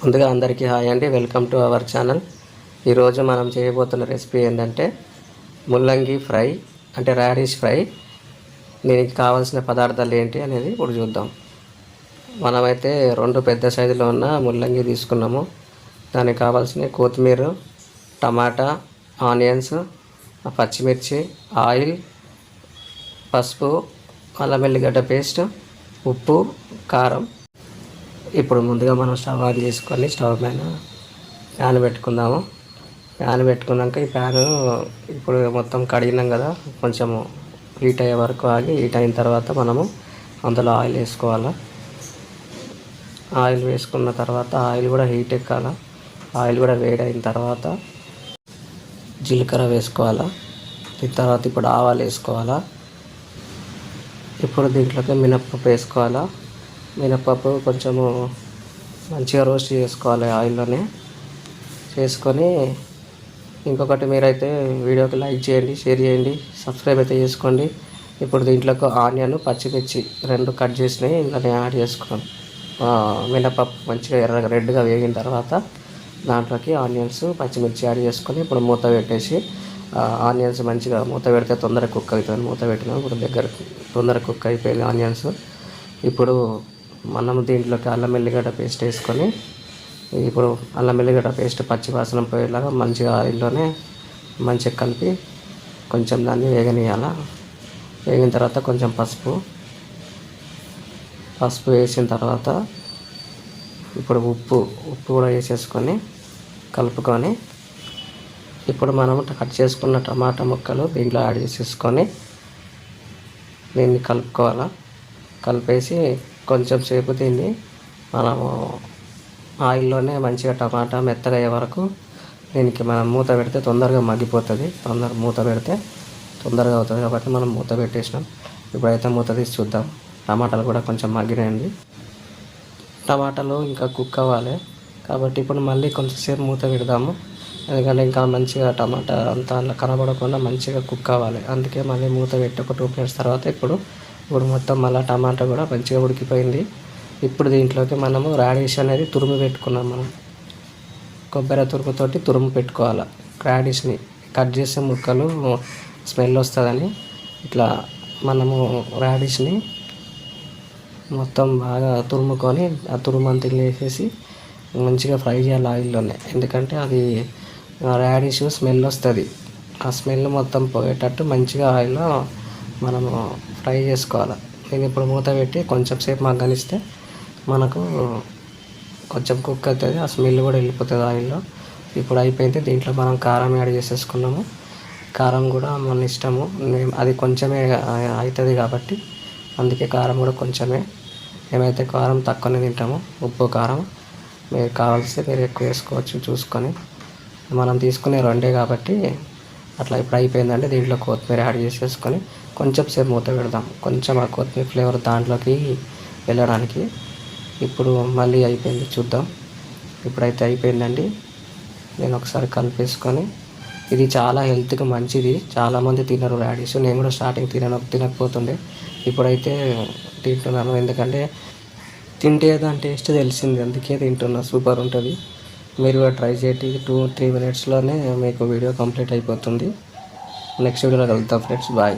ముందుగా అందరికీ హాయ్ అండి, వెల్కమ్ టు అవర్ ఛానల్. ఈరోజు మనం చేయబోతున్న రెసిపీ ఏంటంటే ముల్లంగి ఫ్రై, అంటే రాడిష్ ఫ్రై. దీనికి కావాల్సిన పదార్థాలు ఏంటి అనేది ఇప్పుడు చూద్దాం. మనమైతే 2 పెద్ద సైజులో ఉన్న ముల్లంగి తీసుకున్నాము. దానికి కావాల్సిన కొత్తిమీర, టమాటా, ఆనియన్స్, పచ్చిమిర్చి, ఆయిల్, పసుపు, అల్లం వెల్లిగడ్డ పేస్ట్, ఉప్పు, కారం. ఇప్పుడు ముందుగా మనం స్టవ్ ఆన్ చేసుకొని స్టవ్ పైన ప్యాన్ పెట్టుకుందాము. ప్యాన్ పెట్టుకున్నాక ఈ ప్యాన్ ఇప్పుడు మొత్తం కడిగినాం కదా, కొంచెము హీట్ అయ్యే వరకు ఆగి, హీట్ అయిన తర్వాత మనము అందులో ఆయిల్ వేసుకోవాలి. ఆయిల్ వేసుకున్న తర్వాత ఆయిల్ కూడా హీట్ ఎక్కాలి. ఆయిల్ కూడా వేడైన తర్వాత జీలకర్ర వేసుకోవాలా. దీని తర్వాత ఇప్పుడు ఆవాలు వేసుకోవాలా. ఇప్పుడు దీంట్లోకి మినప్పప్పు వేసుకోవాలా. మినప్పప్పు కొంచెము మంచిగా రోస్ట్ చేసుకోవాలి ఆయిల్లోనే. చేసుకొని ఇంకొకటి, మీరైతే వీడియోకి లైక్ చేయండి, షేర్ చేయండి, సబ్స్క్రైబ్ అయితే చేసుకోండి. ఇప్పుడు దీంట్లోకి ఆనియన్, పచ్చిమిర్చి 2 కట్ చేసినవి ఇందులో యాడ్ చేసుకున్నాం. మినప్పప్పు మంచిగా రెడ్గా వేగిన తర్వాత దాంట్లోకి ఆనియన్స్, పచ్చిమిర్చి యాడ్ చేసుకొని ఇప్పుడు మూత పెట్టేసి, ఆనియన్స్ మంచిగా మూత పెడితే తొందరగా కుక్ అవుతుంది. మూత పెట్టినా ఇప్పుడు తొందరగా కుక్ అయిపోయింది ఆనియన్స్. ఇప్పుడు మనం దీంట్లోకి అల్లం వెల్లిగడ్డ పేస్ట్ వేసుకొని, ఇప్పుడు అల్లం వెల్లిగడ్డ పేస్ట్ పచ్చి వాసన పోయేలాగా మంచిగా ఆయిల్లోనే మంచిగా కలిపి కొంచెం దాన్ని వేగనీయాల. వేగిన తర్వాత కొంచెం పసుపు వేసిన తర్వాత ఇప్పుడు ఉప్పు కూడా వేసేసుకొని కలుపుకొని, ఇప్పుడు మనం కట్ చేసుకున్న టమాటా ముక్కలు దీంట్లో యాడ్ చేసేసుకొని దీన్ని కలుపుకోవాలా. కలిపేసి కొంచెం సేపు దీన్ని మనము ఆయిల్లోనే మంచిగా టమాటా మెత్తగా అయ్యే వరకు దీనికి మనం మూత పెడితే తొందరగా మగ్గిపోతుంది. మూత పెడితే తొందరగా అవుతుంది కాబట్టి మనం మూత పెట్టేసినాం. ఇప్పుడైతే మూత తీసి చూద్దాం. టమాటాలు కూడా కొంచెం మగ్గినాయండి. టమాటాలు ఇంకా కుక్ అవ్వాలి కాబట్టి ఇప్పుడు మళ్ళీ కొంచెంసేపు మూత పెడదాము. ఎందుకంటే ఇంకా మంచిగా టమాటా అంతా అలా కనబడకుండా మంచిగా కుక్ అవ్వాలి. అందుకే మళ్ళీ మూత పెట్టి ఒక 2 మినిట్స్ తర్వాత ఇప్పుడు మొత్తం మళ్ళీ టమాటా కూడా మంచిగా ఉడికిపోయింది. ఇప్పుడు దీంట్లోకి మనము రాడిష్ అనేది తురుము పెట్టుకున్నాం. మనం కొబ్బరి తురుముతోటి తురుము పెట్టుకోవాలి. రాడిష్ని కట్ చేసే ముక్కలు స్మెల్ వస్తుందని ఇట్లా మనము రాడిష్ని మొత్తం బాగా తురుముకొని ఆ తురుము అంతా వేసేసి మంచిగా ఫ్రై చేయాలి ఆయిల్లోనే. ఎందుకంటే అది రాడిష్ స్మెల్ వస్తుంది. ఆ స్మెల్ మొత్తం పోయేటట్టు మంచిగా ఆయిల్లో మనము ఫ్రై చేసుకోవాలి. నేను ఇప్పుడు మూత పెట్టి కొంచెం సేపు మగ్గనిస్తే మనకు కొంచెం కుక్ అవుతుంది. ఆ స్మెల్ కూడా వెళ్ళిపోతుంది ఆయిల్లో. ఇప్పుడు అయిపోయింది. దీంట్లో మనం కారం యాడ్ చేసేసుకున్నాము. కారం కూడా మన ఇష్టము, అది కొంచెమే అవుతుంది కాబట్టి అందుకే కారం కూడా కొంచెమే. మేమైతే కారం తక్కువనే తింటాము. ఉప్పు కారం మీరు కావాల్సి మీరు ఎక్కువ వేసుకోవచ్చు చూసుకొని. మనం తీసుకునే 2 కాబట్టి అట్లా. ఇప్పుడు అయిపోయిందంటే దీంట్లో కొత్తిమీర యాడ్ చేసేసుకొని కొంచెం సేపు మూత పెడదాం, కొంచెం ఆ కొత్తిమీర ఫ్లేవర్ దాంట్లోకి వెళ్ళడానికి. ఇప్పుడు మళ్ళీ అయిపోయింది చూద్దాం. ఇప్పుడైతే అయిపోయిందండి. నేను ఒకసారి కలిపేసుకొని, ఇది చాలా హెల్త్కి మంచిది. చాలామంది తినరు రాడిష్. నేను కూడా స్టార్టింగ్ తినకపోతుండే, ఇప్పుడైతే తింటున్నాను. ఎందుకంటే తింటే దాని టేస్ట్ తెలిసింది, అందుకే తింటున్నా. సూపర్ ఉంటుంది. మీరు కూడా ట్రై చేయండి. 2-3 మినిట్స్లోనే మీకు వీడియో కంప్లీట్ అయిపోతుంది. నెక్స్ట్ వీడియోలో కలుద్దాం ఫ్రెండ్స్. బాయ్.